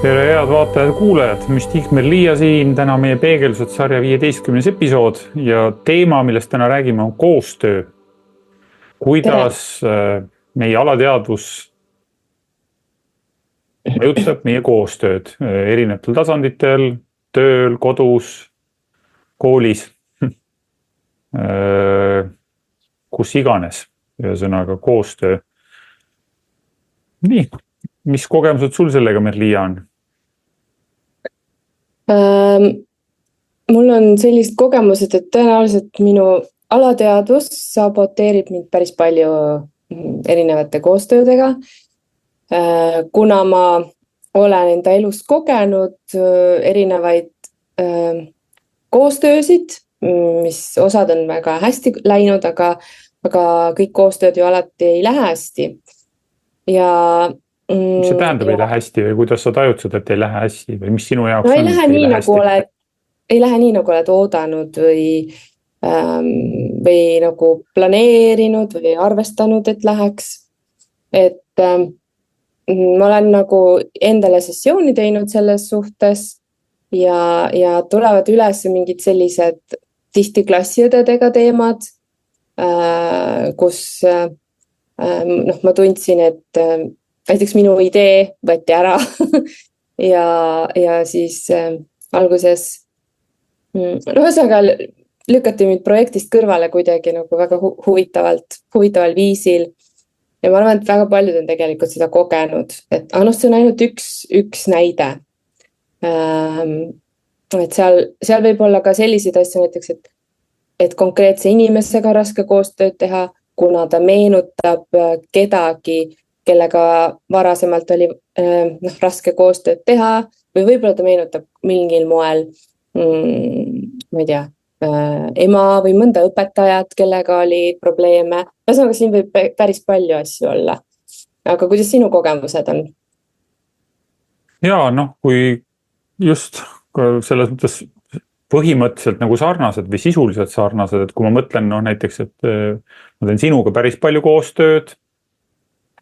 tere, head vaatajad ja kuulajad, Müstik Merlia siin, täna meie peegeldused sarja 15. episood ja teema, millest täna räägime, on koostöö. Kuidas meie alateadvus mõjutab meie koostööd erinevatel tasanditel, tööl, kodus, koolis, kus iganes, ühesõnaga koostöö. Nii, mis kogemused sul sellega, Merlia, on? Mul on sellised kogemused, et tõenäoliselt minu alateadvus saboteerib mind päris palju erinevate koostöödega. Kuna ma olen enda elus kogenud erinevaid koostöösid, mis osad on väga hästi läinud, aga kõik koostööd ju alati ei lähe hästi. Ja Mis see tähendab, ei lähe hästi või kuidas sa tajud seda, et ei lähe hästi või mis sinu jaoks no, on? Ei lähe nii, nagu oled oodanud või nagu planeerinud või arvestanud, et läheks. Et ma olen nagu endale sessiooni teinud selles suhtes ja tulevad üles mingid sellised tihti klassiõdedega teemad, kus ma tundsin, et näiteks minu idee võeti ära ja siis alguses ühesõnaga lükati mind projektist kõrvale kuidagi nagu väga huvitaval viisil. Ja ma arvan, et väga paljud on tegelikult seda kogenud, et see on ainult üks näide. Et seal võib olla ka selliseid asju näiteks, et konkreetse inimesega on raske koostööd teha, kuna ta meenutab kedagi, kellega varasemalt oli raske koostööd teha või võib-olla ta meenutab mingil moel, ma ei tea, ema või mõnda õpetajat, kellega oli probleeme. Ühesõnaga, siin võib päris palju asju olla. Aga kuidas sinu kogemused on? Jaa, kui just selles mõttes põhimõtteliselt nagu sarnased või sisuliselt sarnased, et kui ma mõtlen näiteks, et ma teen sinuga päris palju koostööd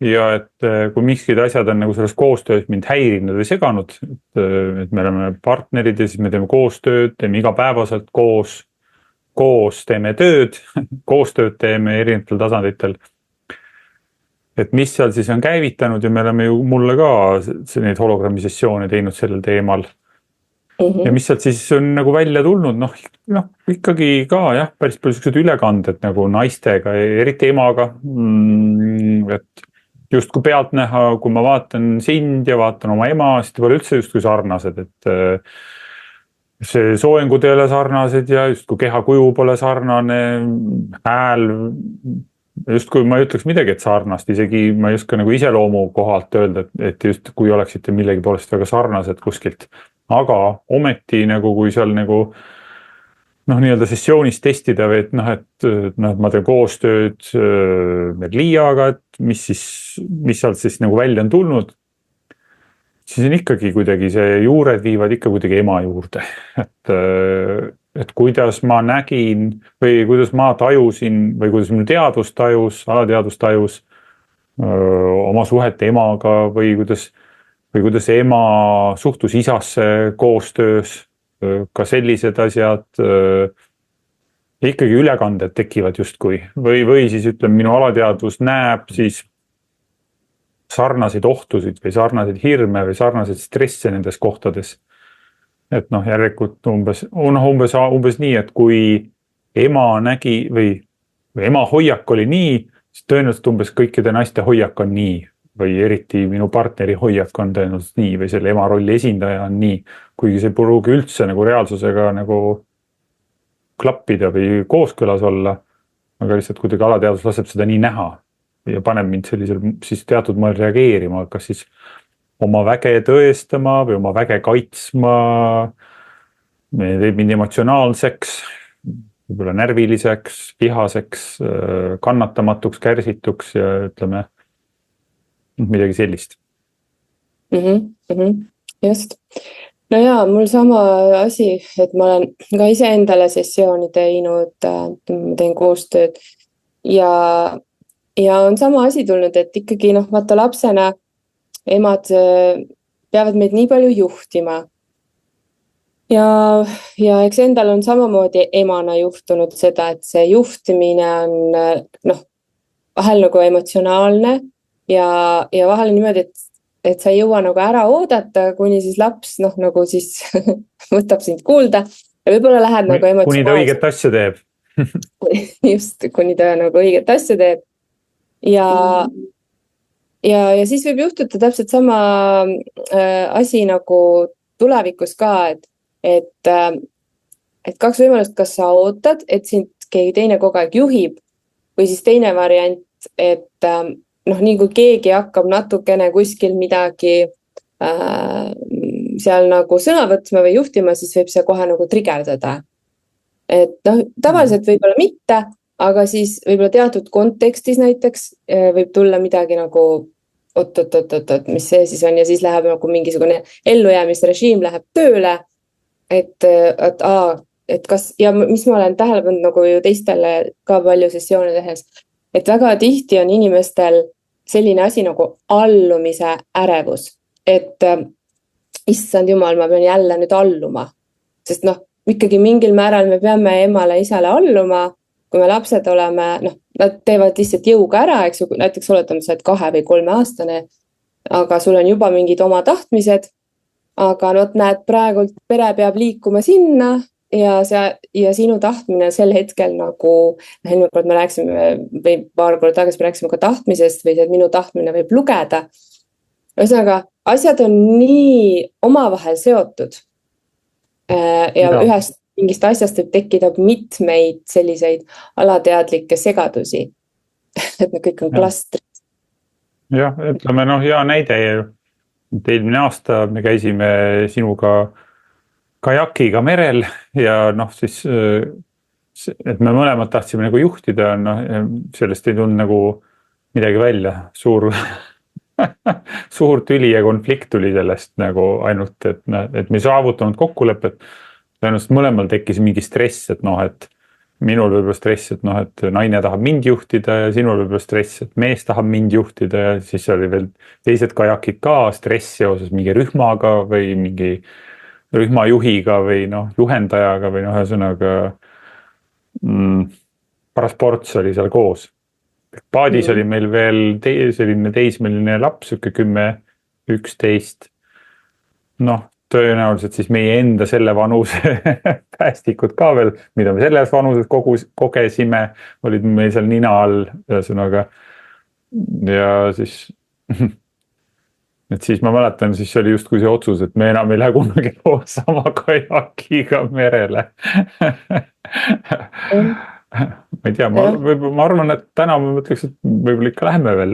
ja et kui miskid asjad on nagu selles koostöös mind häirinud või seganud, et me oleme partnerid ja siis me teeme koostööd, teeme igapäevaselt koos teeme tööd, koostööd teeme erinevatel tasanditel. Et mis seal siis on käivitanud ja me oleme ju mulle ka neid hologrammi sessioone teinud sellel teemal. Ja mis sealt siis on nagu välja tulnud, ikkagi ka jah, päris palju sellised ülekanded nagu naistega, eriti emaga, et just kui pealtnäha, kui ma vaatan sind ja vaatan oma ema, siis te pole üldse just kui sarnased, et see soengud ei ole sarnased ja just kui kehakuju pole sarnane, hääl, just kui ma ei ütleks midagi, et sarnast, isegi ma ei oska nagu iseloomu kohalt öelda, et just kui oleksite millegi poolest väga sarnased kuskilt. Aga ometi nagu kui seal nagu nii-öelda sessioonis testida või et ma teen koostööd Merliaga, et mis sealt siis nagu välja on tulnud, siis on ikkagi kuidagi see juured viivad ikka kuidagi ema juurde, et kuidas ma nägin või kuidas ma tajusin või kuidas minu teadvus tajus, alateadvus tajus oma suhete emaga või kuidas ema suhtus isasse koostöös, ka sellised asjad, ikkagi ülekanded tekivad justkui. Või siis ütleme, minu alateadvus näeb siis sarnaseid ohtusid või sarnaseid hirme või sarnaseid stresse nendes kohtades. Et järelikult umbes nii, et kui ema nägi või ema hoiak oli nii, siis tõenäoliselt umbes kõikide naiste hoiak on nii. Või eriti minu partneri hoiak on tõenäoliselt nii või selle ema rolli esindaja on nii, kuigi see pruugi üldse nagu reaalsusega nagu klappida või kooskõlas olla, aga lihtsalt kuidagi alateadvus laseb seda nii näha ja paneb mind sellisel siis teatud moel reageerima, kas siis oma väge tõestama või oma väge kaitsma, teeb mind emotsionaalseks, võib-olla närviliseks, vihaseks, kannatamatuks, kärsituks ja ütleme midagi sellist. Just. No jaa, mul sama asi, et ma olen ka ise endale sessiooni teinud, teen koostööd ja on sama asi tulnud, et ikkagi vaata lapsena emad peavad meid nii palju juhtima. Ja eks endal on samamoodi emana juhtunud seda, et see juhtimine on vahel nagu emotsionaalne ja vahel niimoodi, et sa ei jõua nagu ära oodata, kuni siis laps nagu siis võtab sind kuulda ja võib-olla lähed nagu emotsionaalselt. Kuni ta õiget asja teeb. Just, kuni ta nagu õiget asja teeb. Ja siis võib juhtuda täpselt sama asi nagu tulevikus ka, et kaks võimalust, kas sa ootad, et sind keegi teine kogu aeg juhib või siis teine variant, et nii kui keegi hakkab natukene kuskil midagi seal nagu sõna võtma või juhtima, siis võib see kohe nagu trigerdada. Et tavaliselt võib-olla mitte, aga siis võib-olla teatud kontekstis näiteks võib tulla midagi nagu oot, mis see siis on ja siis läheb nagu mingisugune ellujäämisrežiim läheb tööle, et kas, ja mis ma olen tähele pannud nagu ju teistele ka palju sessioone tehes, et väga tihti on inimestel selline asi nagu allumise ärevus, et issand jumal, ma pean jälle nüüd alluma, sest ikkagi mingil määral me peame emale isale alluma, kui me lapsed oleme, nad teevad lihtsalt jõuga ära, eks ju, näiteks oletame, sa oled 2 või 3 aastane, aga sul on juba mingid oma tahtmised, aga näed, praegu pere peab liikuma sinna ja sinu tahtmine sel hetkel nagu, eelmine kord me rääkisime või paar korda tagasi me rääkisime ka tahtmisest või see, et minu tahtmine võib lugeda. Ühesõnaga, asjad on nii omavahel seotud ja ühest mingist asjast võib tekkida mitmeid selliseid alateadlikke segadusi, et need kõik on klastrid. Jah, ütleme hea näide, et eelmine aasta me käisime sinuga kajakiga merel ja siis, et me mõlemad tahtsime nagu juhtida, sellest ei tulnud nagu midagi välja, suur tüli ja konflikt tuli sellest nagu ainult, et me ei saavutanud kokkulepet. Tõenäoliselt mõlemal tekkis mingi stress, et minul võib-olla stress, et naine tahab mind juhtida ja sinul võib-olla stress, et mees tahab mind juhtida ja siis oli veel teised kajakid ka stress seoses mingi rühmaga või mingi rühmajuhiga või juhendajaga või ühesõnaga paras ports oli seal koos. Paadis oli meil veel selline teismeline laps, 10-11. Tõenäoliselt siis meie enda selle vanuse päästikud ka veel, mida me selles vanuses kogesime, olid meil seal nina all, ühesõnaga. Ja siis, et siis ma mäletan, siis oli justkui see otsus, et me enam ei lähe kunagi koos sama kajakiga merele. Ma ei tea, ma arvan, et täna ma mõtleks, et võib-olla ikka läheme veel.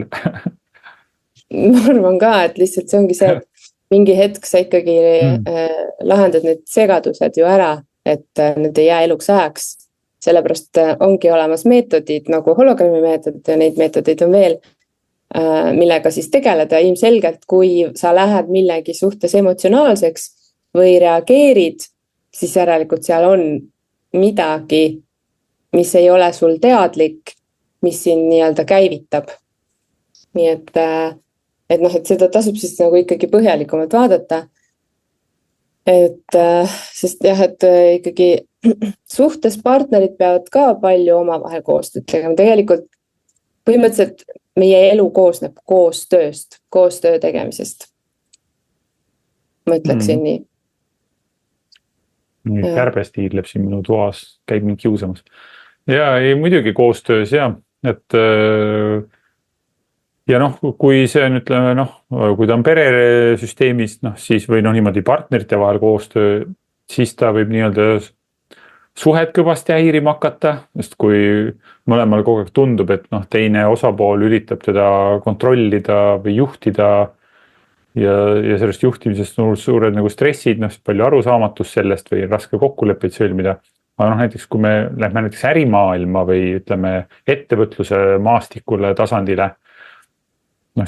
Ma arvan ka, et lihtsalt see ongi see, et mingi hetk sa ikkagi lahendad need segadused ju ära, et need ei jää eluks ajaks. Sellepärast ongi olemas meetodid nagu hologrammi meetod ja neid meetodeid on veel, millega siis tegeleda. Ilmselgelt, kui sa lähed millegi suhtes emotsionaalseks või reageerid, siis järelikult seal on midagi, mis ei ole sul teadlik, mis siin nii-öelda käivitab. Nii et seda tasub siis nagu ikkagi põhjalikumalt vaadata. Sest jah, et ikkagi suhtes partnerid peavad ka palju omavahel koostööd tegema. Tegelikult põhimõtteliselt meie elu koosneb koostööst, koostöö tegemisest. Ma ütleksin nii. Kärbes tiidleb siin minu toas, käib mind kiusamas. Ja muidugi koostöös ja, et ja kui see on, ütleme, kui ta on peresüsteemis, siis või niimoodi partnerite vahel koostöö, siis ta võib nii-öelda suhet kõvasti häirima hakata, sest kui mõlemal kogu aeg tundub, et teine osapool üritab teda kontrollida või juhtida ja sellest juhtimisest on suured nagu stressid, palju arusaamatust sellest või raske kokkuleppeid sõlmida. Aga näiteks, kui me lähme näiteks ärimaailma või ütleme ettevõtluse maastikule tasandile,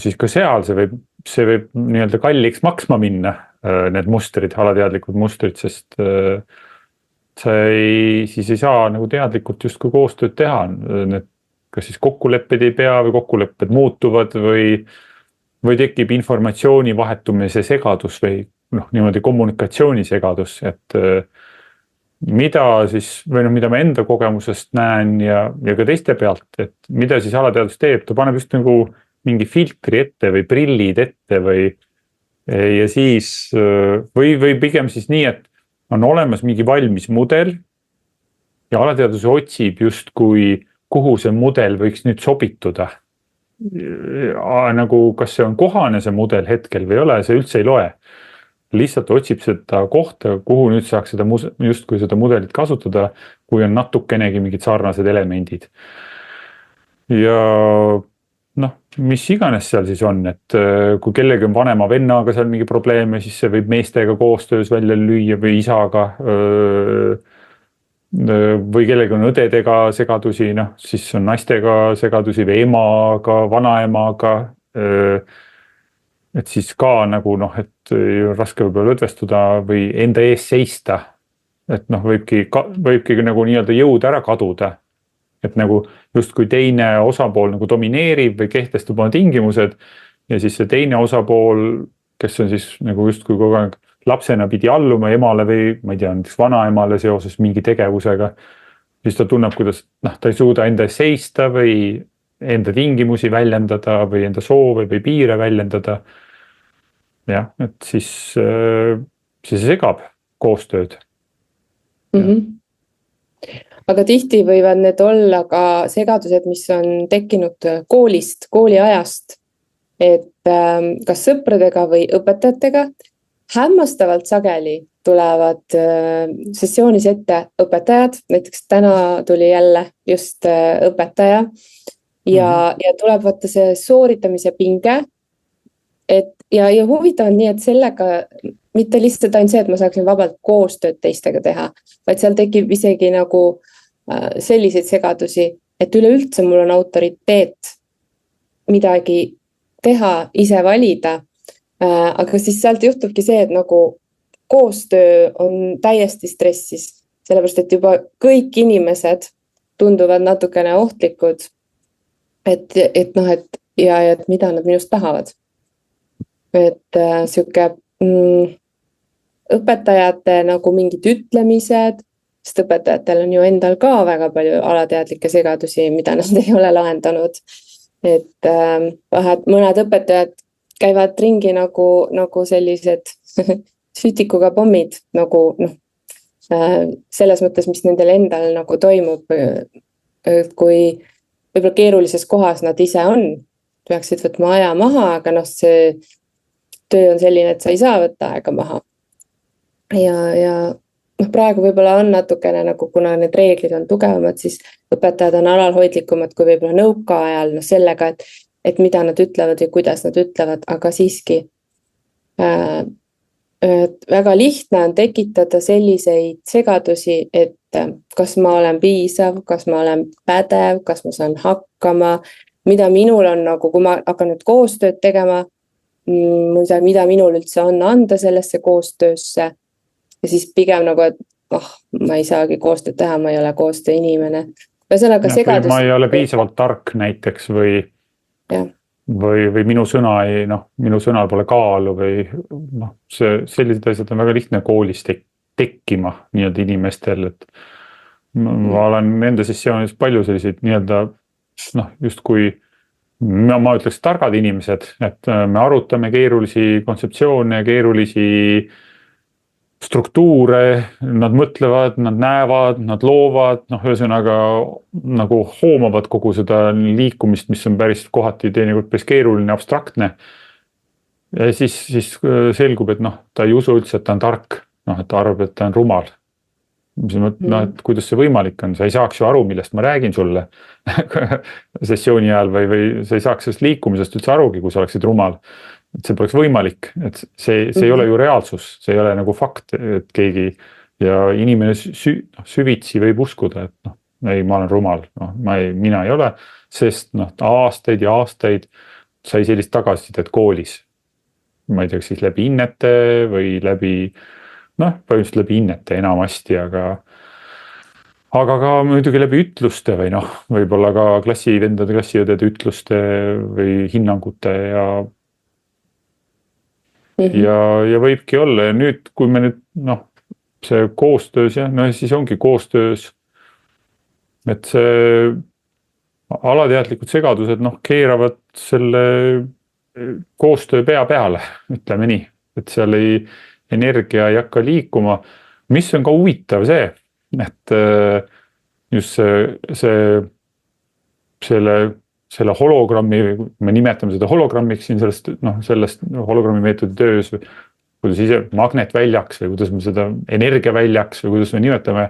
siis ka seal see võib nii-öelda kalliks maksma minna, need mustrid, alateadlikud mustrid, sest siis ei saa nagu teadlikult justkui koostööd teha. Need kas siis kokkulepped ei pea või kokkulepped muutuvad või või tekib informatsiooni vahetumise segadus või noh, niimoodi kommunikatsiooni segadus, et mida siis, või noh, mida ma enda kogemusest näen ja ka teiste pealt, et mida siis alateadvus teeb, ta paneb just nagu mingi filtri ette või prillid ette või ja siis, või pigem siis nii, et on olemas mingi valmis mudel ja alateadvus otsib justkui, kuhu see mudel võiks nüüd sobituda. Nagu kas see on kohane see mudel hetkel või ei ole, see üldse ei loe. Lihtsalt otsib seda kohta, kuhu nüüd saaks seda justkui seda mudelit kasutada, kui on natukenegi mingid sarnased elemendid. Ja noh, mis iganes seal siis on, et kui kellegi on vanema vennaga seal mingi probleeme, siis see võib meestega koostöös välja lüüa või isaga või kellegi on õdedega segadusi, noh, siis on naistega segadusi või emaga, vanaemaga, et siis ka nagu noh, et raske võib-olla lõdvestuda või enda ees seista, et noh, võibki nagu nii-öelda jõud ära kaduda, et nagu justkui teine osapool nagu domineerib või kehtestab oma tingimused ja siis see teine osapool, kes on siis nagu justkui kogu aeg lapsena pidi alluma emale või ma ei tea, näiteks vanaemale seoses mingi tegevusega, siis ta tunneb, kuidas noh, ta ei suuda enda ees seista või enda tingimusi väljendada või enda soove või piire väljendada. Jah, et siis segab koostööd. Aga tihti võivad need olla ka segadused, mis on tekkinud koolist, kooliajast, et kas sõpradega või õpetajatega. Hämmastavalt sageli tulevad sessioonis ette õpetajad, näiteks täna tuli jälle just õpetaja ja tuleb vaata see sooritamise pinge, et ja huvitav on nii, et sellega mitte lihtsalt ainult see, et ma saaksin vabalt koostööd teistega teha, vaid seal tekib isegi nagu selliseid segadusi, et üleüldse mul on autoriteet midagi teha, ise valida. Aga siis sealt juhtubki see, et nagu koostöö on täiesti stressis, sellepärast et juba kõik inimesed tunduvad natukene ohtlikud, et noh, et mida nad minust tahavad. Et siuke õpetajate nagu mingid ütlemised, sest õpetajatel on ju endal ka väga palju alateadlikke segadusi, mida nad ei ole lahendanud. Et mõned õpetajad käivad ringi nagu sellised sütikuga pommid, nagu noh, selles mõttes, mis nendel endal nagu toimub, kui võib-olla keerulises kohas nad ise on, peaksid võtma aja maha, aga noh, see töö on selline, et sa ei saa võtta aega maha. Ja noh, praegu võib-olla on natukene nagu, kuna need reeglid on tugevamad, siis õpetajad on alalhoidlikumad kui võib-olla nõukaajal, noh sellega, et mida nad ütlevad või kuidas nad ütlevad, aga siiski väga lihtne on tekitada selliseid segadusi, et kas ma olen piisav, kas ma olen pädev, kas ma saan hakkama, mida minul on nagu, kui ma hakkan nüüd koostööd tegema, mida minul üldse on anda sellesse koostöösse ja siis pigem nagu, et ma ei saagi koostööd teha, ma ei ole koostöö inimene. Ma ei ole piisavalt tark näiteks või minu sõnal pole kaalu või noh, sellised asjad on väga lihtne koolis tekkima nii-öelda inimestel, et ma olen enda sessioonis palju selliseid nii-öelda noh, justkui ma ütleks targad inimesed, et me arutame keerulisi kontseptsioone, keerulisi struktuure, nad mõtlevad, nad näevad, nad loovad, noh, ühesõnaga nagu hoomavad kogu seda liikumist, mis on päris kohati teinekord päris keeruline, abstraktne. Ja siis selgub, et noh, ta ei usu üldse, et ta on tark, noh, et ta arvab, et ta on rumal. Et kuidas see võimalik on, sa ei saaks ju aru, millest ma räägin sulle sessiooni ajal või sa ei saaks sellest liikumisest üldse arugi, kui sa oleksid rumal. Et see poleks võimalik, et see ei ole ju reaalsus, see ei ole nagu fakt, et keegi ja inimene süvitsi võib uskuda, et noh, ei, ma olen rumal, noh, mina ei ole, sest noh, aastaid ja aastaid sai sellist tagasisidet koolis. Ma ei tea, siis läbi innete või põhimõtteliselt läbi innete enamasti, aga ka muidugi läbi ütluste või noh, võib-olla ka klassivendade, klassiõdede ütluste või hinnangute ja ja võibki olla ja nüüd, kui me nüüd, noh, see koostöös ja no siis ongi koostöös, et see alateadlikud segadused, noh, keeravad selle koostöö pea peale, ütleme nii, et seal energia ei hakka liikuma, mis on ka huvitav see, et just selle hologrammi, me nimetame seda hologrammiks siin sellest hologrammi meetodi töös, kuidas ise magnetväljaks või kuidas me seda energiaväljaks või kuidas me nimetame,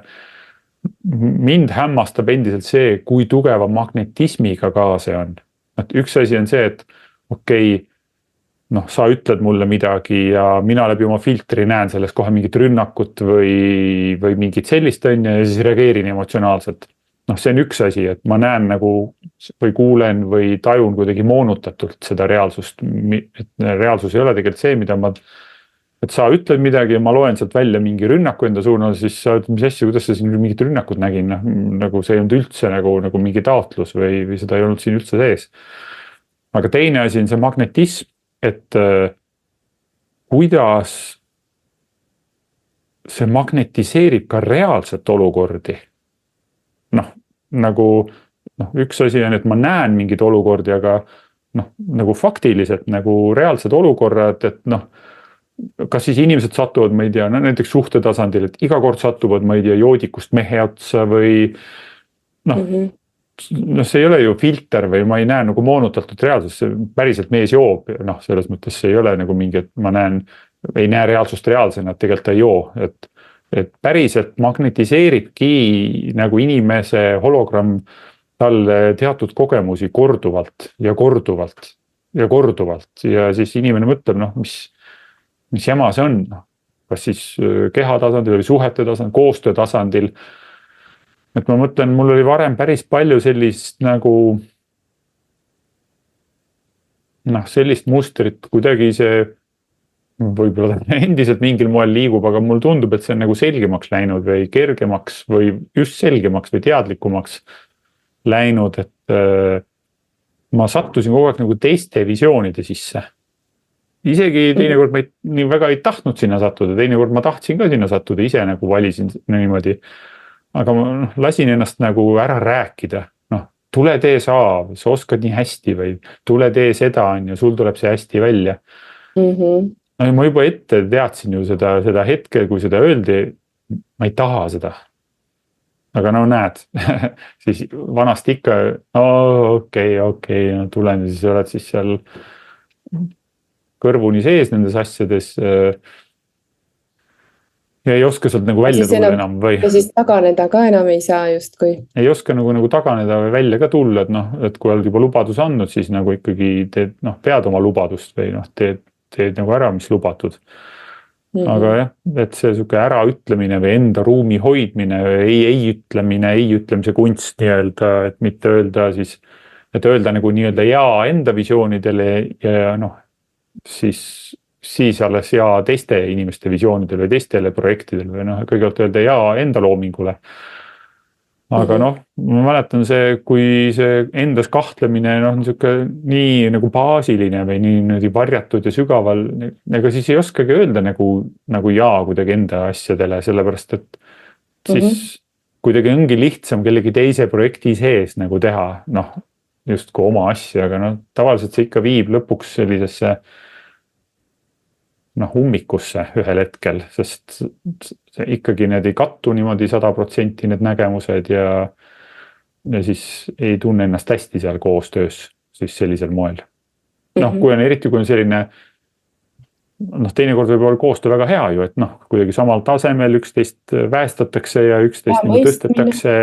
mind hämmastab endiselt see, kui tugeva magnetismiga ka see on. Et üks asi on see, et okei, noh, sa ütled mulle midagi ja mina läbi oma filtri näen sellest kohe mingit rünnakut või mingit sellist on ja siis reageerin emotsionaalselt. Noh, see on üks asi, et ma näen nagu või kuulen või tajun kuidagi moonutatult seda reaalsust, et reaalsus ei ole tegelikult see, mida et sa ütled midagi ja ma loen sealt välja mingi rünnaku enda suunal, siis sa ütled, mis asja, kuidas sa siin mingit rünnakut nägin, nagu see ei olnud üldse nagu mingi taotlus või seda ei olnud siin üldse sees. Aga teine asi on see magnetism, et kuidas see magnetiseerib ka reaalset olukordi. Noh, nagu üks asi on, et ma näen mingid olukordi, aga nagu faktiliselt nagu reaalsed olukorrad, et kas siis inimesed satuvad, ma ei tea, näiteks suhte tasandil, et iga kord satuvad, ma ei tea, joodikust mehe otsa või see ei ole ju filter või ma ei näe nagu moonutatult reaalsust, päriselt mees joob, selles mõttes see ei ole nagu mingi, et ma ei näe reaalsust reaalsena, et tegelikult ta ei joo, et päriselt magnetiseeribki nagu inimese hologramm talle teatud kogemusi korduvalt ja korduvalt ja korduvalt ja siis inimene mõtleb, mis jama see on, kas siis keha tasandil või suhete tasandil, koostöö tasandil. Et ma mõtlen, mul oli varem päris palju sellist nagu sellist mustrit, kuidagi see võib-olla endiselt mingil moel liigub, aga mul tundub, et see on nagu selgemaks läinud või kergemaks või just selgemaks või teadlikumaks läinud, et ma sattusin kogu aeg nagu teiste visioonide sisse. Isegi teinekord ma nii väga ei tahtnud sinna sattuda, teinekord ma tahtsin ka sinna sattuda, ise nagu valisin niimoodi. Aga ma lasin ennast nagu ära rääkida, tule tee sa oskad nii hästi või tule tee seda ja sul tuleb see hästi välja. Ma juba ette teadsin ju seda hetke, kui seda öeldi, ma ei taha seda. Aga näed, siis vanasti ikka, okei, tulen ja siis oled siis seal kõrvuni sees nendes asjades ja ei oska sealt nagu välja tulla enam või. Ja siis taganeda ka enam ei saa justkui. Ei oska nagu taganeda või välja ka tulla, et kui oled juba lubadus andnud, siis nagu ikkagi teed, pead oma lubadust või teed nagu ära, mis lubatud. Aga jah, et see suke äraütlemine või enda ruumi hoidmine, ei ütlemise kunst nii-öelda, et mitte öelda siis, et öelda nagu nii-öelda jaa enda visioonidele ja siis alles jaa teiste inimeste visioonidele või teistele projektidele või kõigepealt öelda jaa enda loomingule. Aga ma mäletan see, kui see endas kahtlemine nii nagu baasiline või nii varjatud ja sügaval, ega siis ei oskagi öelda nagu jaa kuidagi enda asjadele, sellepärast et siis kuidagi ongi lihtsam kellegi teise projekti sees nagu teha, just kui oma asja, aga tavaliselt see ikka viib lõpuks sellisesse ummikusse ühel hetkel, sest ikkagi need ei kattu niimoodi 100% need nägemused ja siis ei tunne ennast hästi seal koostöös siis sellisel moel. Kui on eriti, kui on selline, teinekord võib olla koostöö väga hea ju, et kuidagi samal tasemel üksteist väestatakse ja üksteist tõstetakse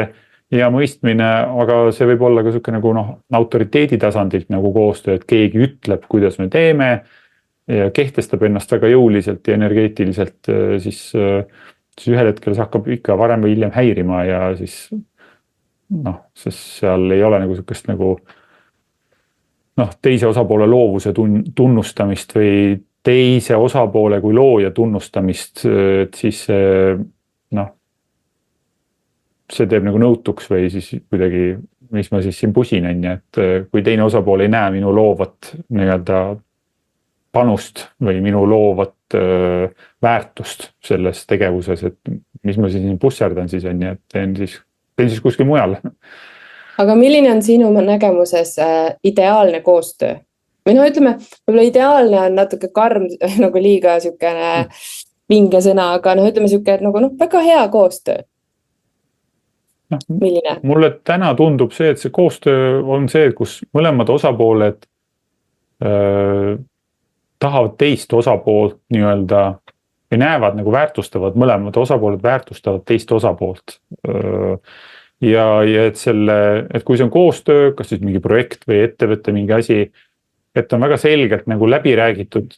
ja mõistmine, aga see võib olla ka suke nagu autoriteedi tasandilt nagu koostöö, et keegi ütleb, kuidas me teeme ja kehtestab ennast väga jõuliselt ja energeetiliselt, siis ühel hetkel see hakkab ikka varem või hiljem häirima ja siis sest seal ei ole nagu sukest nagu teise osapoole loovuse tunnustamist või teise osapoole kui looja tunnustamist, et siis see teeb nagu nõutuks või siis kuidagi, mis ma siis siin pusin on, et kui teine osapool ei näe minu loovat nii-öelda panust või minu loovat väärtust selles tegevuses, et mis ma siin pusserdan siis on, et teen siis kuskil mujal. Aga milline on sinu nägemuses ideaalne koostöö? Või ütleme, võib-olla ideaalne on natuke karm, nagu liiga sükene vinge sõna, aga ütleme süke, et nagu väga hea koostöö. Milline? Mulle täna tundub see, et see koostöö on see, kus mõlemad osapooled tahavad teist osapoolt nii-öelda või näevad nagu väärtustavad, mõlemad osapooled väärtustavad teist osapoolt. Ja et kui see on koostöö, kas siis mingi projekt või ettevõtte mingi asi, et on väga selgelt nagu läbi räägitud,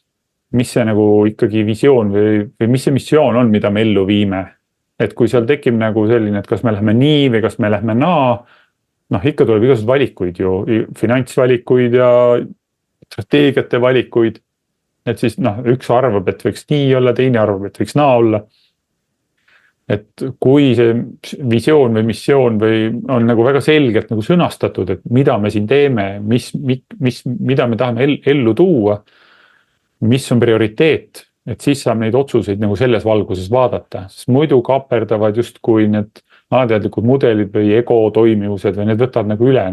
mis see nagu ikkagi visioon või mis see missioon on, mida me ellu viime. Et kui seal tekib nagu selline, et kas me lähme nii või kas me lähme naa, ikka tuleb igasugused valikuid ju, finantsvalikuid ja strateegiate valikuid. Et siis üks arvab, et võiks nii olla, teine arvab, et võiks naa olla. Et kui see visioon või missioon või on nagu väga selgelt nagu sõnastatud, et mida me siin teeme, mida me tahame ellu tuua, mis on prioriteet, et siis saab neid otsuseid nagu selles valguses vaadata, sest muidu kaaperdavad just kui need alateadlikud mudelid või ego toimivused või need võtavad nagu üle,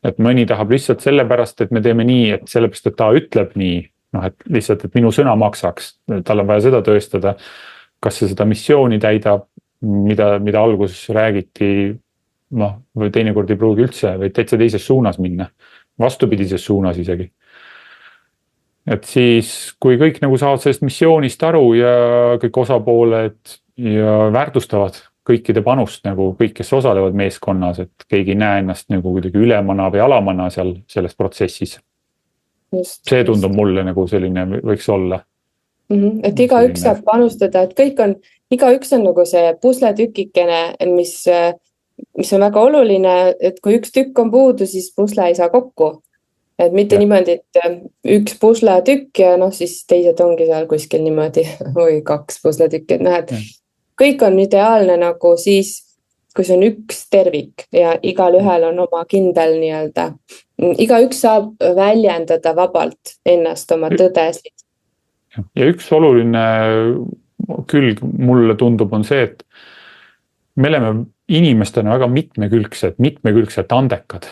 et mõni tahab lihtsalt sellepärast, et me teeme nii, et sellepärast, et ta ütleb nii, et lihtsalt, et minu sõna maksaks, tal on vaja seda tõestada, kas see seda missiooni täidab, mida alguses räägiti, või teinekord ei pruugi üldse, või täitsa teises suunas minna, vastupidises suunas isegi. Et siis, kui kõik nagu saavad sellest missioonist aru ja kõik osapooled ja väärtustavad kõikide panust, nagu kõik, kes osalevad meeskonnas, et keegi ei näe ennast nagu kuidagi ülemana või alamana seal selles protsessis. See tundub mulle nagu selline võiks olla. Et igaüks saab panustada, et igaüks on nagu see pusletükikene, mis on väga oluline, et kui üks tükk on puudu, siis pusle ei saa kokku. Et mitte niimoodi, et üks pusletükk ja siis teised ongi seal kuskil niimoodi või 2 pusletükki. Et kõik on ideaalne nagu siis, kui see on üks tervik ja igal ühel on oma kindel nii-öelda. Igaüks saab väljendada vabalt ennast oma tõdesid. Ja üks oluline külg mulle tundub on see, et me oleme inimestena väga mitmekülgsed andekad.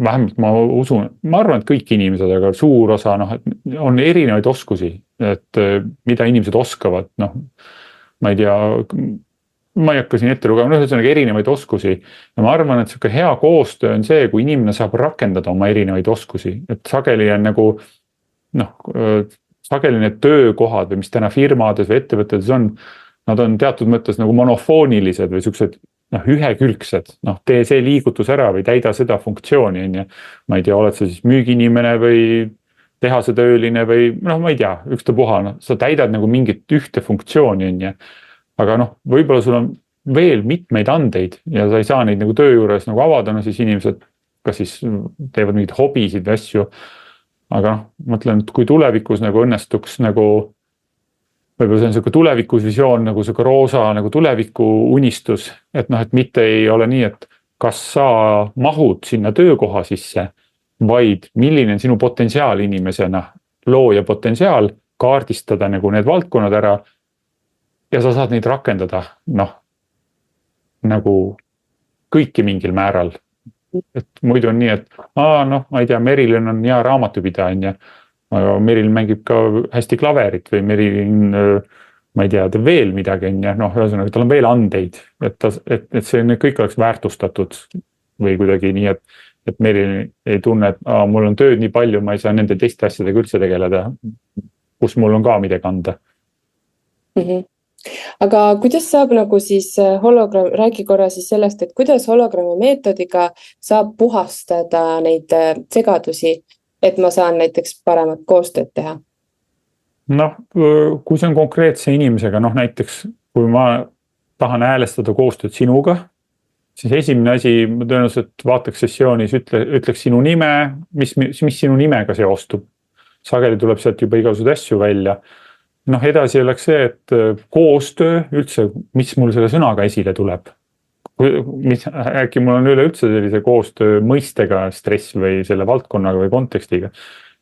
Vähemalt ma usun, ma arvan, et kõik inimesed, aga suur osa on erinevaid oskusi, et mida inimesed oskavad. Ma ei tea, ma ei hakka siin ette lugema, ühesõnaga erinevaid oskusi. Ja ma arvan, et selline hea koostöö on see, kui inimene saab rakendada oma erinevaid oskusi. Et sageli on nagu, sageli need töökohad või mis täna firmades või ettevõtetes on, nad on teatud mõttes nagu monofoonilised või sellised ühekülgsed, tee see liigutus ära või täida seda funktsiooni. Ma ei tea, oled sa siis müügiinimene või tehasetööline või ma ei tea, ükstapuha, sa täidad nagu mingit ühte funktsiooni. Aga võib-olla sul on veel mitmeid andeid ja sa ei saa neid nagu töö juures nagu avada, siis inimesed kas siis teevad mingid hobisid või asju. Aga mõtlen, et kui tulevikus nagu õnnestuks nagu võib-olla see on selline tulevikusvisioon, nagu selline roosa nagu tuleviku unistus, et mitte ei ole nii, et kas sa mahud sinna töökoha sisse, vaid milline on sinu potentsiaal inimesena, looja potentsiaal, kaardistada nagu need valdkonnad ära ja sa saad neid rakendada, nagu kõiki mingil määral. Et muidu on nii, et ma ei tea, Merilin on hea raamatupidajanja, aga Merilin mängib ka hästi klaverit või Merilin, ma ei tea, ta veel midagi, ühesõnaga, tal on veel andeid, et see kõik oleks väärtustatud või kuidagi nii, et Merilin ei tunne, et mul on tööd nii palju, ma ei saa nende teiste asjadega üldse tegeleda, kus mul on ka midagi anda. Aga kuidas saab nagu siis räägi korra siis sellest, et kuidas hologrammi meetodiga saab puhastada neid segadusi, et ma saan näiteks paremat koostööd teha? Kui see on konkreetse inimesega, näiteks kui ma tahan häälestada koostööd sinuga, siis esimene asi, ma tõenäoliselt vaataks sessioonis, ütleks sinu nime, mis sinu nimega seostub. Sageli tuleb sealt juba igasugused asju välja. Edasi oleks see, et koostöö üldse, mis mul selle sõnaga esile tuleb. Äkki mul on üleüldse sellise koostöö mõistega stress või selle valdkonnaga või kontekstiga.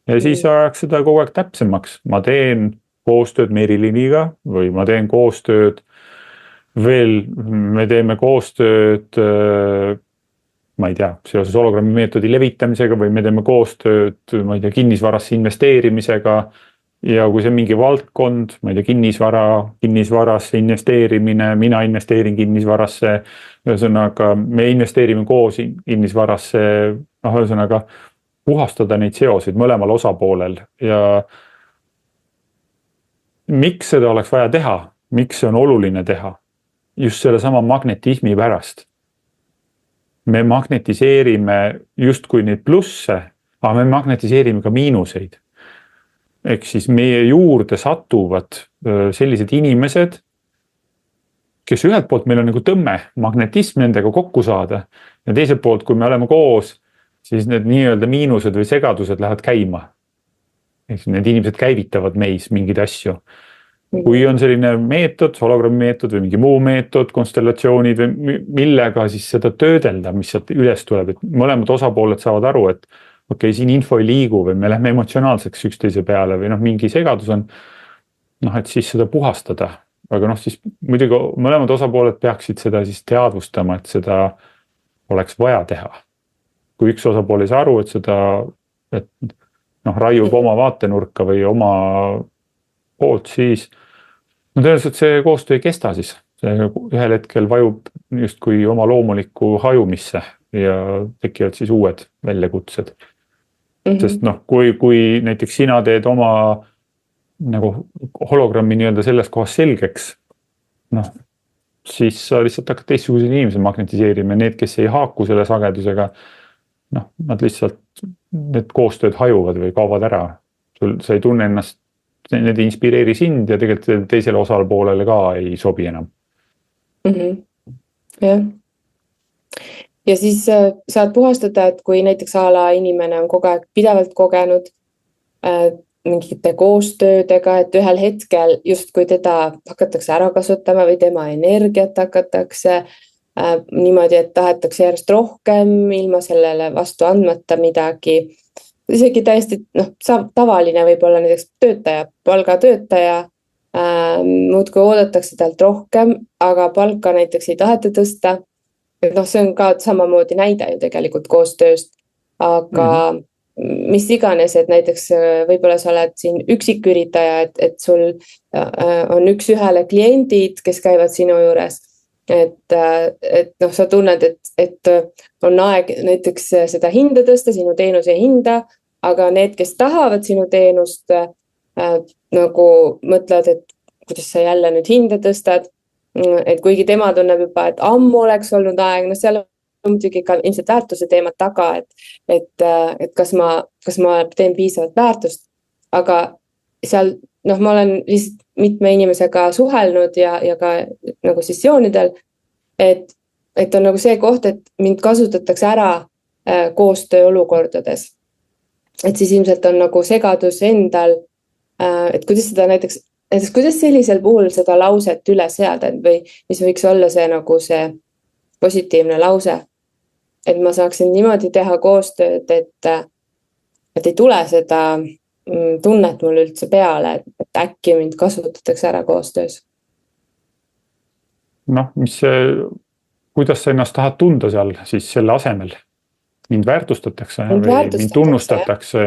ja siis ajaks seda kogu aeg täpsemaks. Ma teen koostööd Meriliniga või ma teen koostööd veel, me teeme koostööd, ma ei tea, seoses hologrammi meetodi levitamisega või me teeme koostööd, ma ei tea, kinnisvarasse investeerimisega. Ja kui see on mingi valdkond, ma ei tea, kinnisvarasse investeerimine, mina investeerin kinnisvarasse, ühesõnaga me investeerime koos kinnisvarasse, ühesõnaga puhastada neid seoseid mõlemal osapoolel ja miks seda oleks vaja teha, miks see on oluline teha? Just selle sama magnetismi pärast. Me magnetiseerime justkui neid plusse, aga me magnetiseerime ka miinuseid. Ehk siis meie juurde satuvad sellised inimesed, kes ühelt poolt meil on nagu tõmme, magnetism nendega kokku saada ja teiselt poolt, kui me oleme koos, siis need nii-öelda miinused või segadused lähevad käima. Ehk need inimesed käivitavad meis mingeid asju. Kui on selline meetod, hologrammi meetod või mingi muu meetod, konstellatsioonid või millega siis seda töödelda, mis sealt üles tuleb, et mõlemad osapooled saavad aru, et okei, siin info ei liigu või me lähme emotsionaalseks üksteise peale või mingi segadus on, et siis seda puhastada. Aga siis muidugi mõlemad osapooled peaksid seda siis teadvustama, et seda oleks vaja teha. Kui üks osapool ei saa aru, et seda raiub oma vaatenurka või oma poolt, siis tõenäoliselt see koostöö ei kesta siis. See ühel hetkel vajub just kui oma loomulikku hajumisse ja tekivad siis uued väljakutsed. Sest kui näiteks sina teed oma nagu hologrammi nii-öelda selles kohas selgeks, siis sa lihtsalt hakkad teistsugused inimesed magnetiseerima. Need, kes ei haaku selle sagedusega, nad lihtsalt, need koostööd hajuvad või kaovad ära. Sa ei tunne ennast, need ei inspireeri sind ja tegelikult teisele osapoolele ka ei sobi enam. Jah. Ja siis saad puhastada, et kui näiteks ala inimene on kogu aeg pidevalt kogenud mingite koostöödega, et ühel hetkel just kui teda hakatakse ära kasutama või tema energiat hakatakse niimoodi, et tahetakse järjest rohkem ilma sellele vastu andmata midagi. Isegi täiesti tavaline võib olla näiteks töötaja, palgatöötaja, muudkui oodatakse talt rohkem, aga palka näiteks ei taheta tõsta. See on ka samamoodi näide ju tegelikult koostööst, aga mis iganes, et näiteks võib-olla sa oled siin üksiküritaja, et sul on üks ühele kliendid, kes käivad sinu juures. Et sa tunned, et on aeg näiteks seda hinda tõsta, sinu teenuse hinda, aga need, kes tahavad sinu teenust, nagu mõtlevad, et kuidas sa jälle nüüd hinda tõstad, et kuigi tema tunneb juba, et ammu oleks olnud aeg, seal on muidugi ka ilmselt väärtuse teemad taga, et kas ma teen piisavalt väärtust, aga seal, ma olen lihtsalt mitme inimesega suhelnud ja ka nagu sessioonidel, et on nagu see koht, et mind kasutatakse ära koostöö olukordades. Et siis ilmselt on nagu segadus endal, et kuidas seda näiteks kuidas sellisel puhul seda lauset üle seada või mis võiks olla see nagu see positiivne lause, et ma saaksin niimoodi teha koostööd, et ei tule seda tunnet mul üldse peale, et äkki mind kasutatakse ära koostöös. Kuidas sa ennast tahad tunda seal siis selle asemel? Mind väärtustatakse või mind tunnustatakse.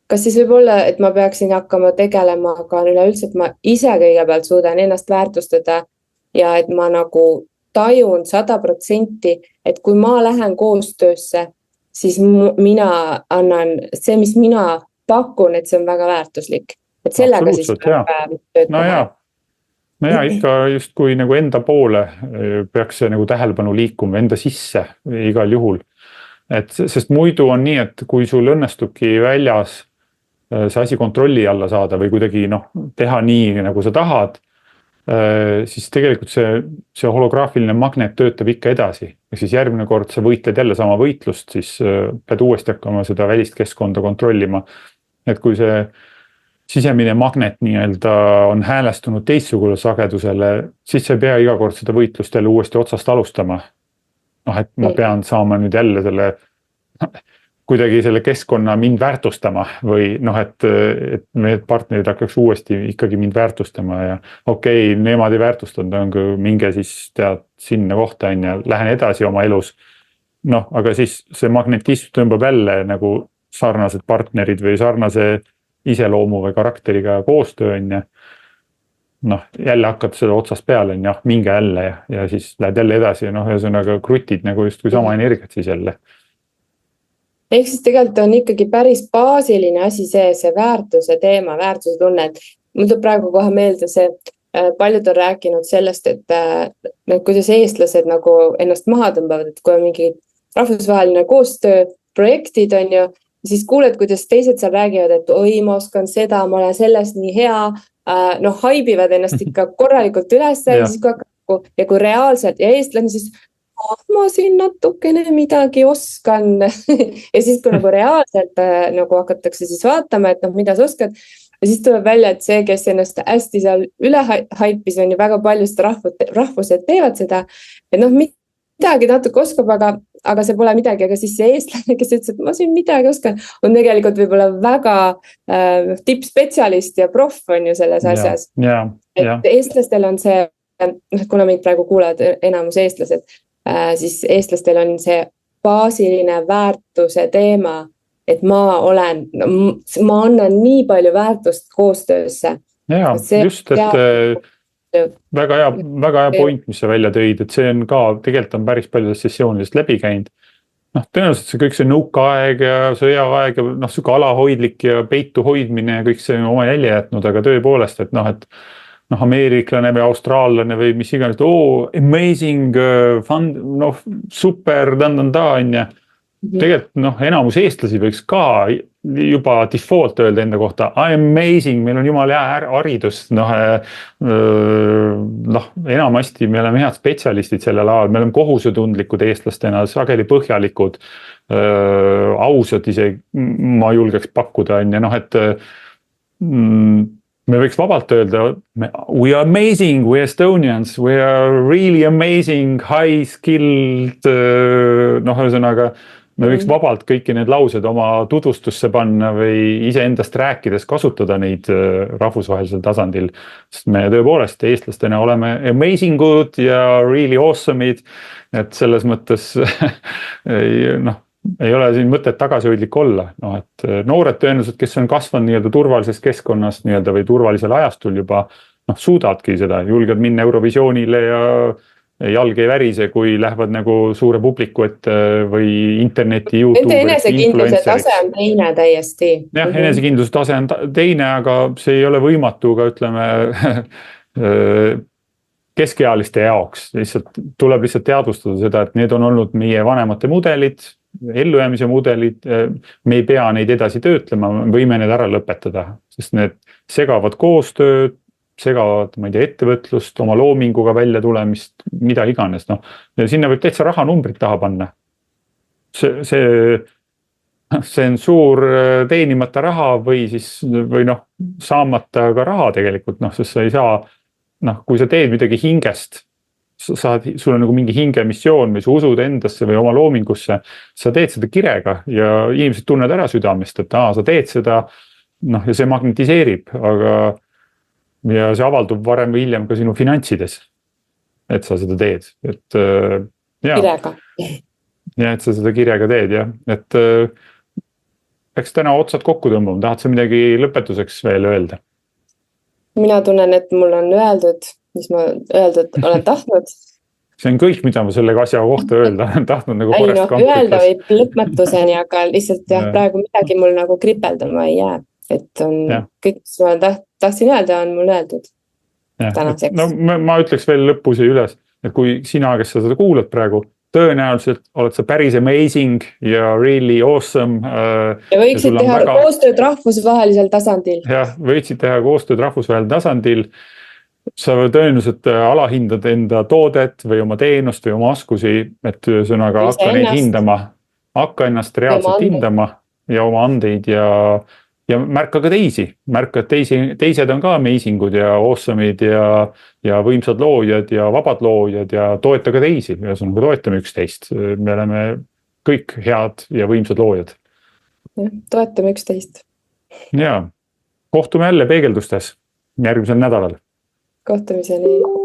Kas siis võib olla, et ma peaksin hakkama tegelema, aga üleüldse, et ma ise kõigepealt suudan ennast väärtustada ja et ma nagu tajun 100%, et kui ma lähen koostöösse, siis mina annan see, mis mina pakun, et see on väga väärtuslik. Et sellega siis töötama. No ja ikka just kui nagu enda poole peaks see nagu tähelepanu liikuma enda sisse igal juhul. Sest muidu on nii, et kui sul õnnestubki väljas see asi kontrolli alla saada või kuidagi teha nii, nagu sa tahad, siis tegelikult see holograafiline magnet töötab ikka edasi. Ja siis järgmine kord sa võitled jälle sama võitlust, siis pead uuesti hakkama seda välist keskkonda kontrollima. Et kui see sisemine magnet nii-öelda on häälestunud teistsugusele sagedusele, siis sa ei pea iga kord seda võitlust jälle uuesti otsast alustama. Et ma pean saama nüüd jälle selle kuidagi selle keskkonna mind väärtustama või noh, et need partnerid hakkaks uuesti ikkagi mind väärtustama ja okei, nemad ei väärtustanud, minge siis tead sinna kohta ja lähen edasi oma elus. Noh, aga siis see magnetism tõmbab jälle nagu sarnased partnerid või sarnase iseloomu või karakteriga koostöö ja noh, jälle hakkad seda otsast peale, minge jälle ja siis lähed jälle edasi ja noh, ühesõnaga krutid nagu just kui sama energiat siis jälle. Ehk siis tegelikult on ikkagi päris baasiline asi see väärtuse teema, väärtuse tunne, et mul tuleb praegu kohe meelde see, paljud on rääkinud sellest, et kuidas eestlased nagu ennast maha tõmbavad, et kui on mingi rahvusvaheline koostöö projektid on ju, siis kuuled, kuidas teised seal räägivad, et oi, ma oskan seda, ma olen sellest nii hea, noh, haibivad ennast ikka korralikult üles ja siis kui reaalselt ja eestlane siis ma siin natukene midagi oskan ja siis kui nagu reaalselt nagu hakatakse siis vaatama, et noh, mida sa oskad ja siis tuleb välja, et see, kes ennast hästi seal üle haipis on ju väga paljust rahvused teevad seda, et noh, midagi natuke oskab, aga see pole midagi, aga siis see eestlane, kes ütles, et ma siin midagi oskan, on tegelikult võib-olla väga tippspetsialist ja proff on ju selles asjas. Et eestlastel on see, kuna meid praegu kuulavad enamus eestlased, siis eestlastel on see baasiline väärtuse teema, et ma annan nii palju väärtust koostöösse. Jaa, just, et väga hea point, mis sa välja tõid, et see on ka, tegelikult on päris paljudest sessioonidest läbi käinud. Noh, tõenäoliselt see kõik see nõukaaeg ja sõjaaeg ja noh, suke alahoidlik ja peitu hoidmine ja kõik see oma jälje jätnud, aga tõepoolest, et ameeriklane või austraallane või mis iganes, amazing, fun, noh, super, on ja tegelikult enamus eestlasi võiks ka juba default öelda enda kohta, I am amazing, meil on jumal hea haridus, enamasti me oleme head spetsialistid sellel ajal, me oleme kohusetundlikud eestlastena, sageli põhjalikud, ausad isegi, ma julgeks pakkuda, et me võiks vabalt öelda, we are amazing, we are Estonians, we are really amazing, high skilled, ühesõnaga, me võiks vabalt kõiki need laused oma tutvustusse panna või iseendast rääkides kasutada neid rahvusvahelisel tasandil. Sest me tõepoolest eestlastena oleme amazing'ud ja really awesome'id, et selles mõttes ei ole siin mõtet tagasihoidlik olla. Et noored tõenäoliselt, kes on kasvanud nii-öelda turvalises keskkonnas nii-öelda või turvalisel ajastul juba, suudadki seda, julged minna Eurovisioonile ja jalg ei värise, kui lähevad nagu suure publiku ette või interneti, YouTube. Nende enesekindluse tase on teine täiesti. Jah, enesekindluse tase on teine, aga see ei ole võimatu ka, ütleme, keskealiste jaoks. Tuleb lihtsalt teadvustada seda, et need on olnud meie vanemate mudelid, ellujäämise mudelid, me ei pea neid edasi töötlema, võime need ära lõpetada, sest need segavad koostööd, segavad, ma ei tea, ettevõtlust, oma loominguga välja tulemist, mida iganes. Ja sinna võib täitsa rahanumbrit taha panna. See on suur teenimata raha või saamata ka raha tegelikult, sest sa ei saa, kui sa teed midagi hingest, sul on nagu mingi hingemissioon või sa usud endasse või oma loomingusse, sa teed seda kirega ja inimesed tunned ära südamest, et sa teed seda, ja see magnetiseerib, ja see avaldub varem või hiljem ka sinu finantsides, et sa seda teed. Kirega. Ja, et sa seda kirega teed, jah. Et eks täna otsad kokku tõmbama, tahad sa midagi lõpetuseks veel öelda? Mina tunnen, et mul on öeldud, mis ma öeldud olen tahtnud. See on kõik, mida ma selle asja kohta öelda olen tahtnud nagu Forrest Gump ütles. Öelda võib lõpmatuseni, aga lihtsalt praegu midagi mul nagu kripeldama ei jää. Et on kõik, mis ma tahtsin öelda, on mul öeldud tänaseks. Ma ütleks veel lõppu siia üles, et kui sina, kes sa seda kuulad praegu, tõenäoliselt oled sa päris amazing ja really awesome. Ja võiksid teha koostööd rahvusvahelisel tasandil. Jah, võiksid teha koostööd rahvusvahelisel tasandil. Sa tõenäoliselt alahindad enda toodet või oma teenust või oma oskusi, et sõnaga hakka ennast reaalselt hindama ja oma andeid ja märka ka teisi, et teised on ka amazing'ud ja awesome'id ja võimsad loojad ja vabad loojad ja toeta ka teisi, ühesõnaga toetame üksteist. Me oleme kõik head ja võimsad loojad. Toetame üksteist. Ja kohtume jälle peegeldustes järgmisel nädalal. Kohtumiseni.